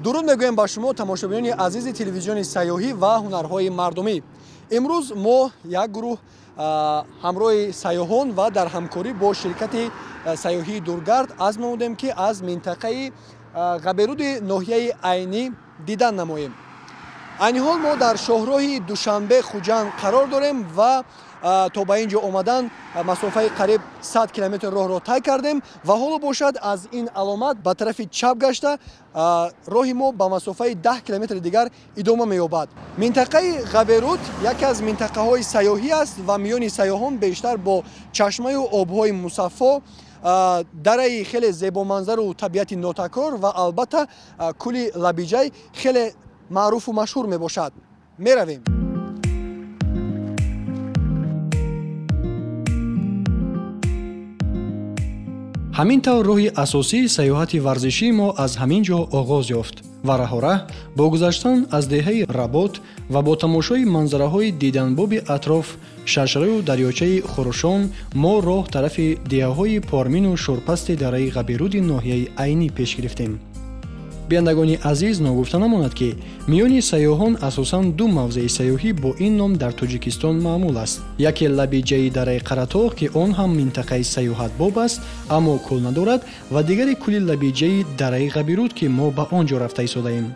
дуруд мегӯем ба шумо тамошобинони азизи телевизиони сайёҳӣ ва ҳунарҳои мардумӣ. имрӯз мо як гурӯҳ ҳамроҳи сайёҳон ва дар ҳамкорӣ бо ширкати сайёҳии Дургард азм намудем ки аз минтақаи ғаберуди ноҳияи Айнӣ дидан намоем. айни ҳол мо дар шоҳроҳи Душанбе Хуҷанд қарор дорем ва то ба ин ҷо омадан масофаи қариб 100 километр роҳро тай кардем ва ҳоло бошад аз ин аломат ба тарафи чап гашта роҳи мо ба масофаи 10 километри дигар идома меёбад. Минтақаи Ғаберуд яке аз минтақаҳои сайёҳӣ аст ва миёни сайёҳон бештар бо чашмаю обҳои мусаффо, дараи хеле зебоманзару табиати нотакрор ва албатта кӯли Лабиҷай хеле маъруфу машҳур мебошад. меравем. ҳамин тавр роҳи асосии сайёҳати варзишии мо аз ҳамин ҷо оғоз ёфт ва раҳораҳ бо гузаштан аз деҳаи Работ ва бо тамошои манзараҳои диданбоби атроф шаршараю дарёчаи Хурушон мо роҳ тарафи деҳаҳои Пормину шӯрпасти дараи Ғаберуди ноҳияи Айнӣ пеш гирифтем. биандагони азиз, ногуфта намонад ки миёни сайёҳон асосан ду мавзеи сайёҳӣ бо ин ном дар Тоҷикистон маъмул аст. яке Лабиҷаи дараи Қаратоғ ки он ҳам минтақаи сайёҳатбоб аст, аммо кӯл надорад, ва дигари кӯли Лабиҷаи дараи Ғаберуд ки мо ба он ҷо рафта истодаем.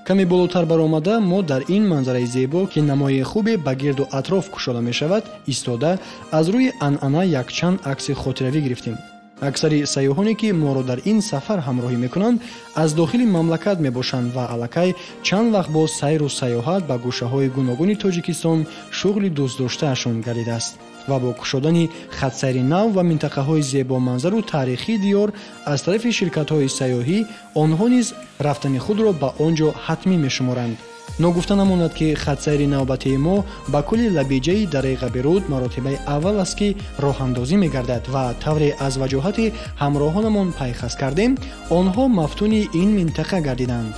каме болотар баромада мо дар ин манзараи зебо ки намои хубе ба гирду атроф кушода мешавад истода аз рӯи анъана якчанд акси хотиравӣ гирифтем. аксари сайёҳоне ки моро дар ин сафар ҳамроҳӣ мекунанд аз дохили мамлакат мебошанд ва аллакай чанд вақт боз сайру сайёҳат ба гӯшаҳои гуногуни Тоҷикистон шуғли дӯстдоштаашон гардидааст ва бо кушодани хатсайри нав ва минтақаҳои зебоманзару таърихии диёр аз тарафи ширкатҳои сайёҳӣ онҳо низ рафтани худро ба он ҷо ҳатмӣ мешуморанд. ногуфта намонад ки хатсайри навбатии мо ба кӯли Лабиҷаи дараи Ғаберуд маротибаи аввал аст ки роҳандозӣ мегардад ва тавре аз ваҷоҳати ҳамроҳонамон пайхас кардем, онҳо мафтуни ин минтақа гардиданд.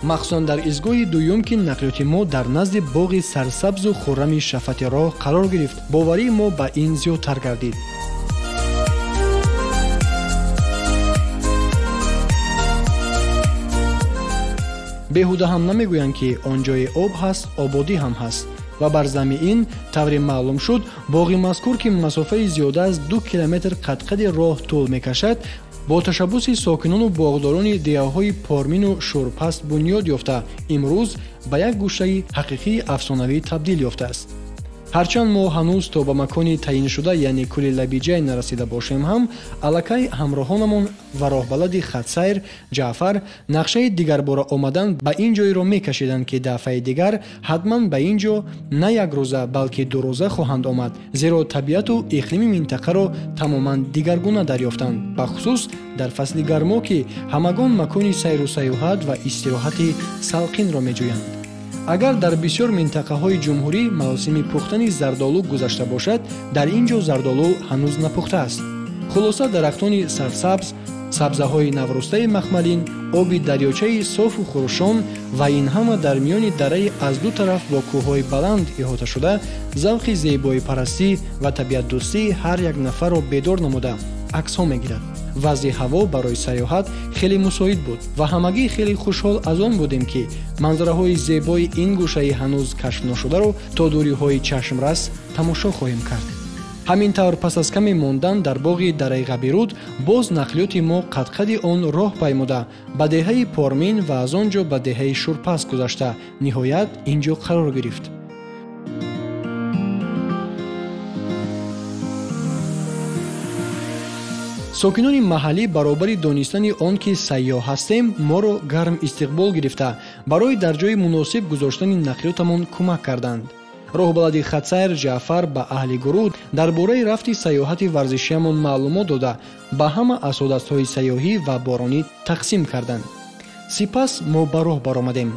махсусан дар изгоҳи дуюм ки нақлиёти мо дар назди боғи сарсабзу хуррами Шафати роҳ қарор гирифт, боварии мо ба ин зиёдтар гардид. беҳуда ҳам намегӯянд ки он ҷои об ҳаст, ободӣ ҳам ҳаст ва бар замми ин тавре маълум шуд боғи мазкур ки масофаи зиёда аз 2 километр қад-қади роҳ тӯл мекашад, бо ташаббуси сокинону боғдорони деҳаҳои Пормину шӯрпаст бунёд ёфта, имрӯз ба як гӯшаи ҳақиқии афсонавӣ табдил ёфтааст. ҳарчанд мо ҳанӯз то ба макони таъиншуда яъне кӯли Лабиҷай нарасида бошем ҳам, аллакай ҳамроҳонамон ва роҳбалади хатсайр Ҷаъфар нақшаи дигарбора омадан ба ин ҷойро мекашиданд ки дафъаи дигар ҳатман ба ин ҷо на як рӯза балки 2 рӯза хоҳанд омад, зеро табиату иқлими минтақаро тамоман дигаргуна дарёфтанд, бахусус дар фасли гармо ки ҳамагон макони сайру сайёҳат ва истироҳати салқинро меҷӯянд. агар дар бисёр минтақаҳои ҷумҳурӣ маросими пухтани зардолу гузашта бошад, дар ин ҷо зардолу ҳанӯз напухтааст. хулоса дарахтони сарсабз, сабзаҳои наврӯстаи махмалин, оби дарёчаи софу хурушон ва ин ҳама дар миёни дараи аз ду тараф бо кӯҳҳои баланд иҳота шуда завқи зебоипарастӣ ва табиатдӯстии ҳар як нафарро бедор намуда аксҳо мегирад. вазъи ҳаво барои сайёҳат хеле мусоид буд ва ҳамагӣ хеле хушҳол аз он будем ки манзараҳои зебои ин гӯшаи ҳанӯз кашфношударо то дуриҳои чашмрас тамошо хоҳем кард. ҳамин тавр пас аз каме мондан дар боғи дараи Ғаберуд боз нақлиёти мо қад-қади он роҳ паймуда ба деҳаи Пормин ва аз он ҷо ба деҳаи Шӯрпас гузашта ниҳоят ин ҷо қарор гирифт. сокинони маҳаллӣ баробари донистани он ки сайёҳ ҳастем моро гарм истиқбол гирифта барои дар ҷои муносиб гузоштани нақлиётамон кӯмак карданд. роҳбалади хатсайр Ҷаъфар ба аҳли гурӯҳ дар бораи рафти сайёҳати варзишиамон маълумот дода ба ҳама асодастҳои сайёҳӣ ва боронӣ тақсим карданд. сипас мо ба роҳ баромадем.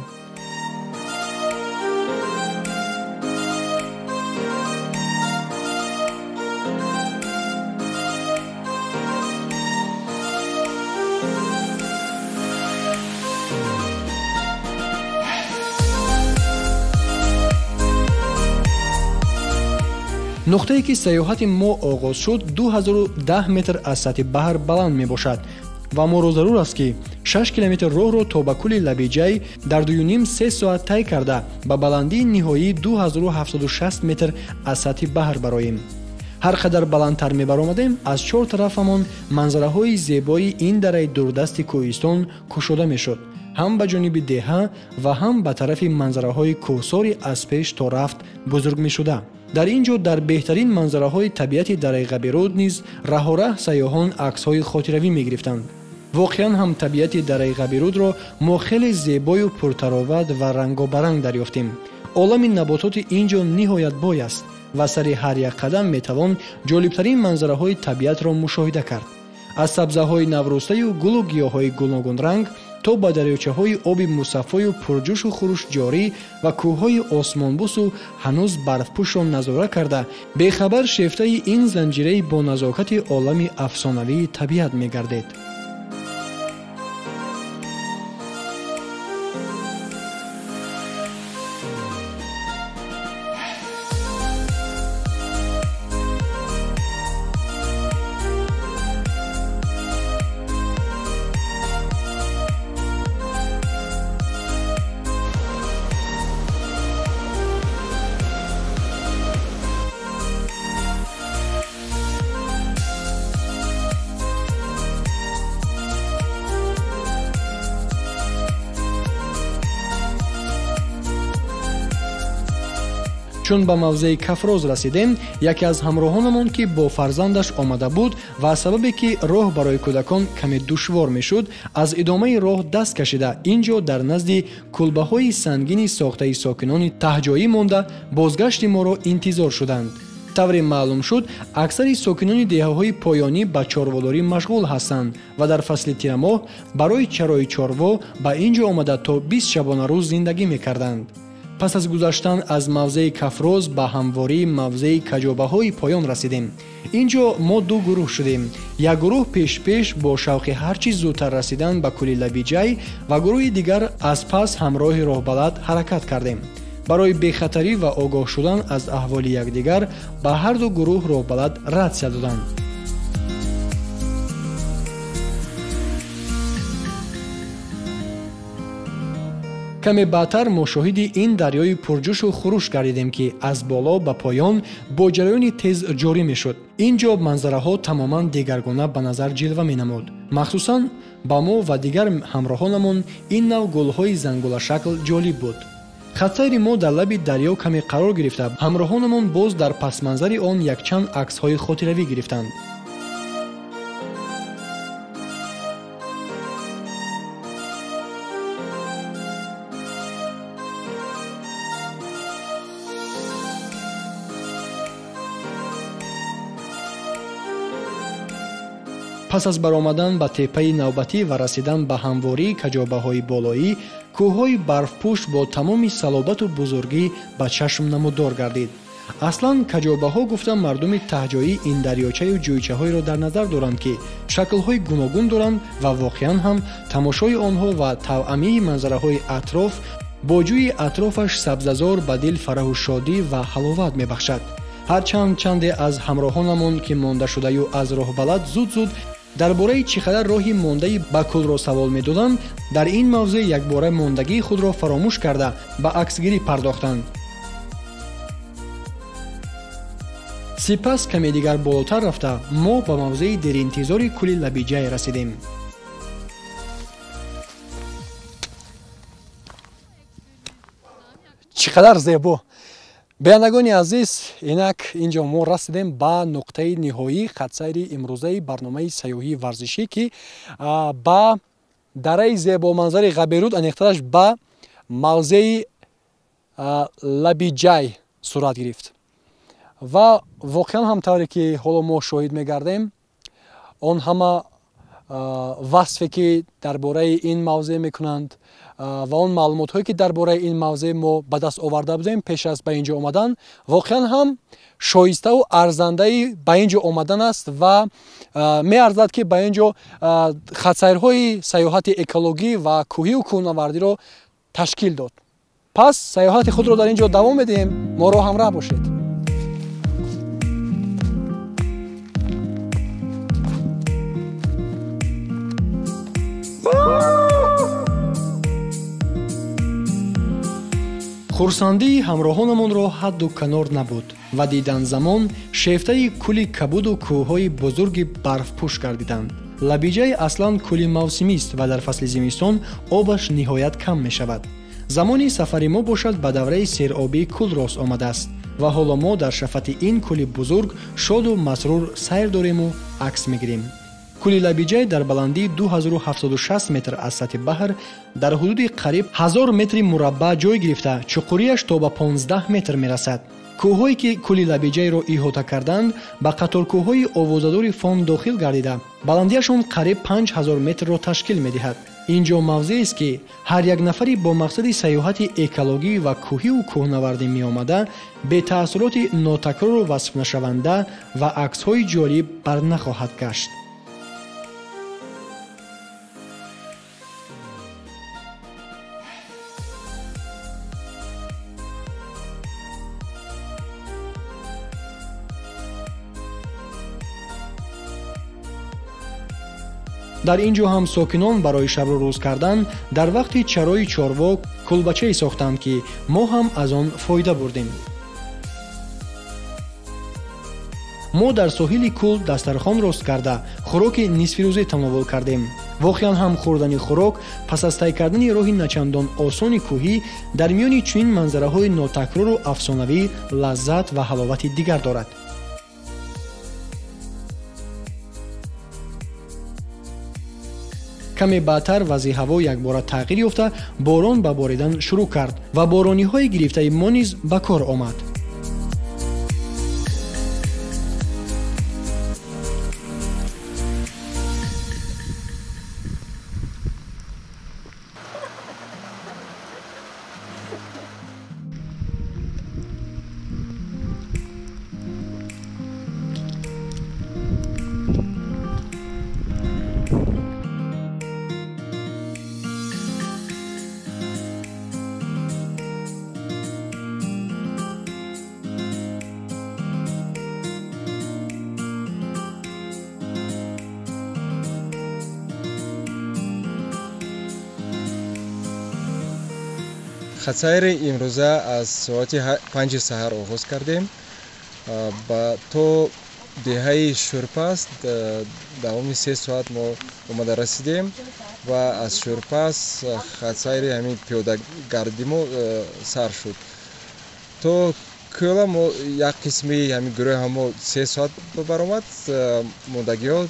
нуқтае ки сайёҳати мо оғоз шуд 2010 метр аз сатҳи баҳр баланд мебошад ва моро зарур аст ки 6 километр роҳро то ба кӯли Лабиҷай дар 2.5-3 соат тай карда ба баландии ниҳоӣ 2076 метр аз сатҳи баҳр бароем. ҳар қадар баландтар мебаромадем, аз чор тарафамон манзараҳои зебои ин дараи дурдасти кӯҳистон кушода мешуд, ҳам ба ҷониби деҳа ва ҳам ба тарафи манзараҳои кӯҳсори аз пеш то рафт бузург мешуда. дар ин ҷо дар беҳтарин манзараҳои табиати дараи Ғабируд низ раҳораҳ сайёҳон аксҳои хотиравӣ мегирифтанд. воқеан ҳам табиати дараи Ғабирудро мо хеле зебою пуртароват ва рангобаранг дарёфтем. олами набототи ин ҷо ниҳоят бой аст ва сари ҳар як қадам метавон ҷолибтарин манзараҳои табиатро мушоҳида кард. аз сабзаҳои наврустаю гулу гиёҳҳои гулногунранг то ба дарёчаҳои оби мусаффою пурҷӯшу хуруш ҷорӣ ва кӯҳҳои осмонбусу ҳанӯз барфпӯшро назора карда бехабар шефтаи ин занҷираи бо назокати олами афсонавии табиат мегардед. чун ба мавзеи Кафроз расидем, яке аз ҳамроҳонамон ки бо фарзандаш омада буд ва сабабе ки роҳ барои кӯдакон каме душвор мешуд, аз идомаи роҳ даст кашида ин ҷо дар назди кулбаҳои сангини сохтаи сокинони таҳҷоӣ монда бозгашти моро интизор шуданд. тавре маълум шуд, аксари сокинони деҳаҳои поёнӣ ба чорводорӣ машғул ҳастанд ва дар фасли тирамоҳ барои чарои чорво ба ин ҷо омада то 20 шабонарӯз зиндагӣ мекарданд. пас аз гузаштан аз мавзеи Кафроз ба ҳамвории мавзеи каҷобаҳои поён расидем. ин ҷо мо ду гурӯҳ шудем. як гурӯҳ пеш бо шавқи ҳарчи зудтар расидан ба кӯли Лабиҷай ва гурӯҳи дигар аз пас ҳамроҳи роҳбалад ҳаракат кардем. барои бехатарӣ ва огоҳ шудан аз аҳволи якдигар ба ҳар ду гурӯҳ роҳбалад ратсия доданд. каме баъдтар мо шоҳиди ин дарёи пурҷӯшу хуруш гардидем ки аз боло ба поён бо ҷараёни тез ҷорӣ мешуд. ин ҷо манзараҳо тамоман дигаргуна ба назар ҷилва менамуд. махсусан ба мо ва дигар ҳамроҳонамон ин нав гулҳои зангулашакл ҷолиб буд. хатсайри мо дар лаби дарё каме қарор гирифта, ҳамроҳонамон боз дар пасманзари он якчанд аксҳои хотиравӣ гирифтанд. пас аз баромадан ба теппаи навбатӣ ва расидан ба ҳамвории каҷобаҳои болоӣ, кӯҳҳои барфпӯш бо тамоми салобату бузургӣ ба чашм намуддор гардид. аслан каҷобаҳо гуфта мардуми таҳҷоӣ ин дарёчаю ҷӯйчаҳоеро дар назар доранд ки шаклҳои гуногун доранд ва воқеан ҳам тамошои онҳо ва тавъамии манзараҳои атроф бо ҷӯи атрофаш сабзазор ба дил фараҳу шодӣ ва ҳаловат мебахшад. ҳарчанд чанде аз ҳамроҳонамон ки мондашудаю аз роҳбалад зуд дар бораи чӣ қадар роҳи мондаи ба кӯлро савол медоданд, дар ин мавзеъ якбора мондагии худро фаромӯш карда ба аксгирӣ пардохтанд. сипас каме дигар болотар рафта мо ба мавзеи деринтизори кӯли Лабиҷай расидем. чӣ қадар зебо! биёндагони азиз, инак ин ҷо мо расидем ба нуқтаи ниҳоӣ хатсайри имрӯзаи барномаи сайёҳии варзишӣ ки ба дараи зебоманзари Ғабируд, аниқтараш ба мавзеи Лабиҷай сурат гирифт. ва воқеан ҳам тавре ки ҳоло мо шоҳид мегардем, он ҳама васфе ки дар бораи ин мавзеъ мекунанд ва он маълумотҳое ки дар бораи ин мавзеъ мо ба даст оварда будем пеш аз ба ин ҷо омадан, воқеан ҳам шоиставу арзандаи ба ин ҷо омадан аст ва меарзад ки ба ин ҷо хатсайрҳои сайёҳати экологӣ ва кӯҳию кӯҳнавардиро ташкил дод. пас сайёҳати худро дар ин ҷо давом медиҳем. моро ҳамроҳ бошед. хурсандии ҳамроҳонамонро ҳадду канор набуд ва дидан замон шефтаи кӯли кабуду кӯҳҳои бузурги барфпӯш гардиданд. Лабиҷай аслан кӯли мавсимист ва дар фасли зимистон обаш ниҳоят кам мешавад. замони сафари мо бошад ба давраи серобии кӯл рост омадааст ва ҳоло мо дар шафати ин кӯли бузург шоду масрур сайр дорему акс мегирем. кӯли Лабиҷай дар баландии 2076 метр аз сатҳи баҳр дар ҳудуди қариб 1000 метри мураббаъ ҷой гирифта чуқурияш то ба 15 метр мерасад. кӯҳҳое ки кӯли Лабиҷайро иҳота карданд ба қаторкӯҳҳои овозадори фон дохил гардида баландияшон қариб 5000 метрро ташкил медиҳад. инҷо мавзеест ки ҳар як нафари бо мақсади сайёҳати экологӣ ва кӯҳиву кӯҳнавардӣ меомада бетаассуроти нотакрору васфнашаванда ва аксҳои ҷолиб барнахоҳад гашт. дар ин ҷо ҳам сокинон барои шабру рӯз кардан дар вақти чарои чорвок кулбачае сохтанд ки мо ҳам аз он фоида бурдем. мо дар соҳили кӯл дастархон рост карда хӯроки нисфирӯзӣ тамоввул кардем. воқеан ҳам хӯрдани хӯрок пас аз тай кардани роҳи начандон осони кӯҳӣ дар миёни чунин манзараҳои нотакрору афсонавӣ лаззат ва ҳаловати дигар дорад. каме баъдтар вазъи ҳаво якбора тағйир ёфта борон ба боридан шурӯъ кард ва борониҳои гирифтаи мо низ ба кор омад. хатсайри имрӯза аз соати 5 саҳар оғоз кардем ба то деҳаи шӯрпас давоми 3 соат мо омада расидем ва аз шӯрпас хатсайри ҳамин пиёдагардӣ мо сар шуд. то кӯла мо як қисми ҳамин гурӯҳа мо 3 соат баромад, мондагиҳо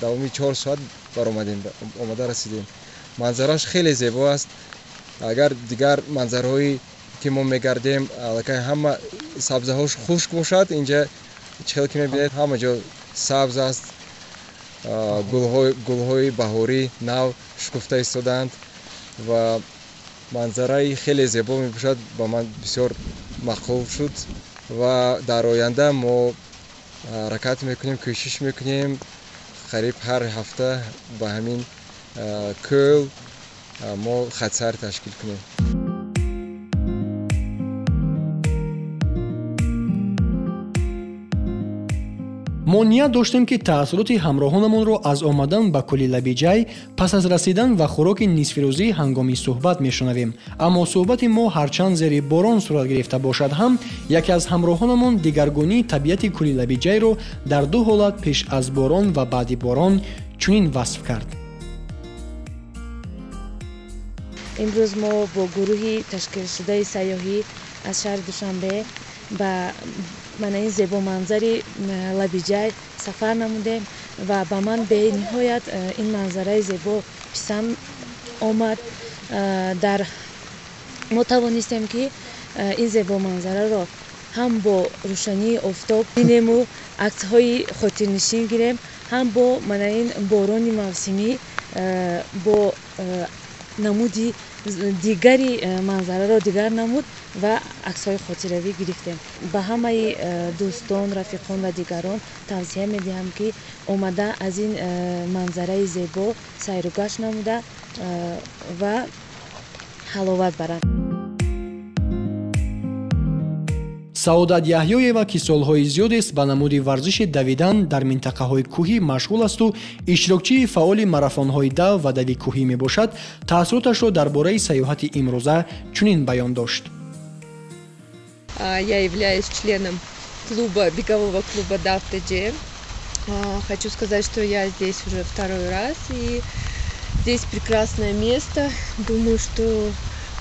давоми 4 соат баромадем, омада расидем. манзараш хеле зебо аст. агар дигар манзарҳои ки мо мегардем аллакай ҳама сабзаҳош хушк бошад, инҷа чхел ки мебинед ҳама ҷо сабз аст, гулҳои баҳорӣ нав шукуфта истоданд ва манзараи хеле зебо мебошад. ба ман бисёр мақбул шуд ва дар оянда мо ҳаракат мекунем, кӯшиш мекунем қариб ҳар ҳафта ба ҳамин кӯл мо хатсайр ташкил кунем. мо ният доштем ки таассуроти ҳамроҳонамонро аз омадан ба кӯли Лабиҷай пас аз расидан ва хӯроки нисфирӯзӣ ҳангоми суҳбат мешунавем. аммо суҳбати мо ҳарчанд зери борон сурат гирифта бошад ҳам яке аз ҳамроҳонамон дигаргунии табиати кӯли Лабиҷайро дар ду ҳолат пеш аз борон ва баъди борон чунин васф кард. имрӯз мо бо гурӯҳи ташкилшудаи сайёҳӣ аз шаҳри Душанбе ба манаин зебо манзари Лабиҷай сафар намудем ва ба ман бениҳоят ин манзараи зебо писанд омад. мо тавонистем ки ин зебо манзараро ҳам бо рӯшании офтоб бинему аксҳои хотирнишин гирем, ҳам бо манаин борони мавсимӣ бо намуди дигари манзараро дигар намуд ва аксҳои хотиравӣ гирифтем. ба ҳамаи дӯстон, рафиқон ва дигарон тавсия медиҳам ки омада аз ин манзараи зебо сайру гашт намуда ва ҳаловат баранд. Саодат Яҳьёева, ки солҳои зиёдест ба намуди варзиши давидан дар минтақаҳои кӯҳӣ машғул асту иштирокчии фаъоли марафонҳои дав ва дави кӯҳӣ мебошад, таъссуроташро дар бораи саёҳати имрӯза чунин баён дошт. Я являюсь членом бегового клуба DAF-TG. Хочу сказать, что я здесь уже второй раз, и здесь прекрасное место. Думаю, что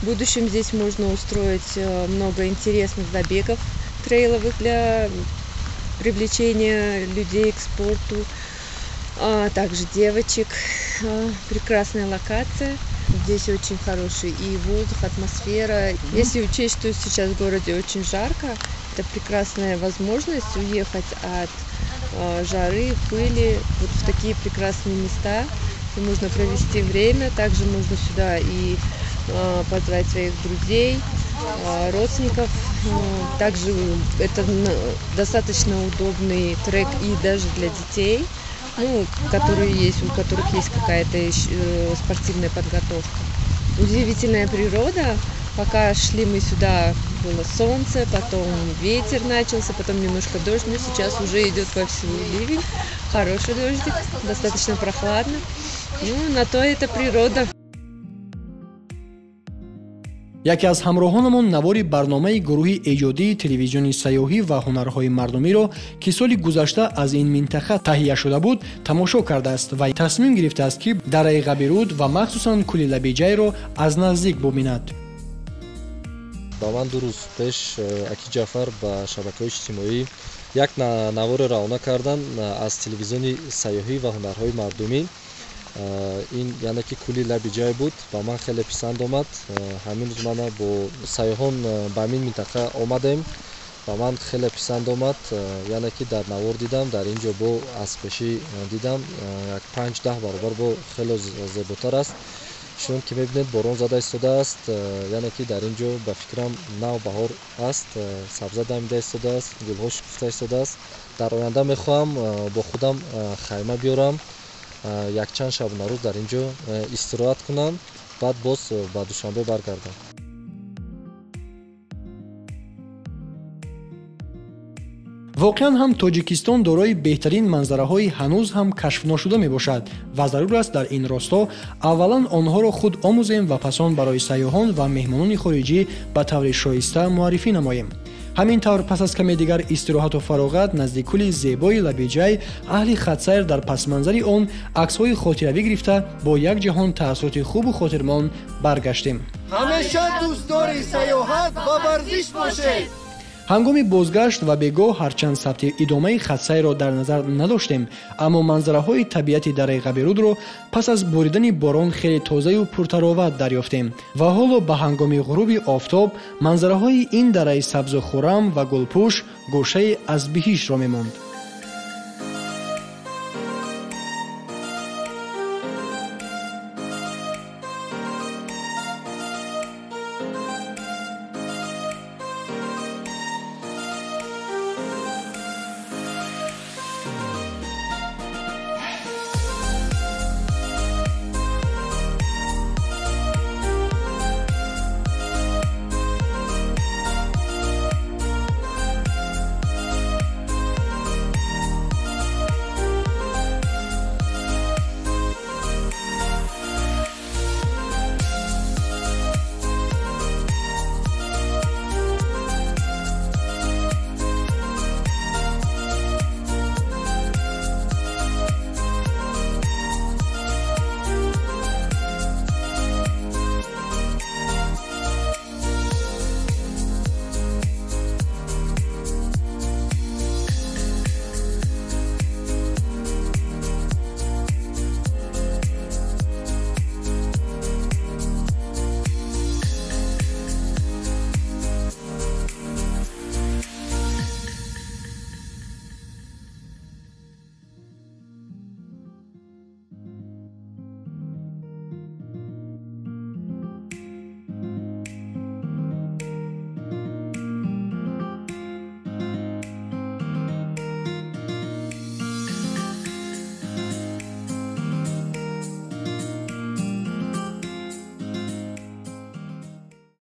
в будущем здесь можно устроить много интересных забегов трейловых для привлечения людей к спорту, а также девочек. Прекрасная локация. Здесь очень хороший и воздух, атмосфера. Если учесть, что сейчас в городе очень жарко, это прекрасная возможность уехать от жары, пыли вот в такие прекрасные места, где можно провести время. Также можно сюда и позвать своих друзей, родственников. Также это достаточно удобный трек и даже для детей, у которых есть какая-то спортивная подготовка. Удивительная природа. Пока шли мы сюда, было солнце, потом ветер начался, потом немножко дождь, но сейчас уже идет вовсю ливень, хороший дождик, достаточно прохладно. На то это природа. яке аз ҳамроҳонамон навори барномаи гурӯҳи эҷодии телевизиони сайёҳӣ ва ҳунарҳои мардумиро, ки соли гузашта аз ин минтақа таҳия шуда буд, тамошо кардааст ва тасмим гирифтааст, ки дараи Ғабируд ва махсусан Кӯли Лабиҷайро аз наздик бубинад. ба ман 2 рӯз пеш Аки Ҷафар ба шабакаҳои иҷтимоӣ як навори равона кардан аз телевизиони сайёҳӣ ва ҳунарҳои мардумӣ. ин яъне ки Кӯли Лабиҷай буд, ба ман хеле писанд омад. ҳамин рӯз мана бо сайёҳон ба ҳамин минтақа омадем, ба ман хеле писанд омад. яъне ки дар навор дидам, дар ин ҷо бо аспешӣ дидам, як 5-10 баробар бо хеле зеботар аст. чун ки мебинед борон зада истодааст, яъне ки дар ин ҷо ба фикрам нав баҳор аст, сабза дамида истодааст, гулҳо шукуфта истодааст. дар оянда мехоҳам бо худам хайма биёрам, якчанд шабона рӯз дар ин ҷо истироҳат кунам, баъд боз ба Душанбе баргардам. воқеан ҳам Тоҷикистон дорои беҳтарин манзараҳои ҳанӯз ҳам кашфношуда мебошад ва зарур аст дар ин росто аввалан онҳоро худ омӯзем ва пасон барои сайёҳон ва меҳмонони хориҷӣ ба таври шоиста муаррифӣ намоем. ҳамин тавр пас аз каме дигар истироҳату фароғат назди кӯли зебои Лабиҷай, аҳли хатсайр дар пасманзари он аксҳои хотиравӣ гирифта бо якҷаҳон таассуроти хубу хотирмон баргаштем. ҳамеша дӯстдори саёҳат ва варзиш бошед. ҳангоми бозгашт ва бегоҳ ҳарчанд сабти идомаи хатсайрро дар назар надоштем, аммо манзараҳои табиати дараи Ғабирудро пас аз боридани борон хеле тозаю пуртароват дарёфтем ва ҳоло ба ҳангоми ғуруби офтоб манзараҳои ин дараи сабзу хуррам ва гулпӯш гӯшаи аз биҳиштро мемонд.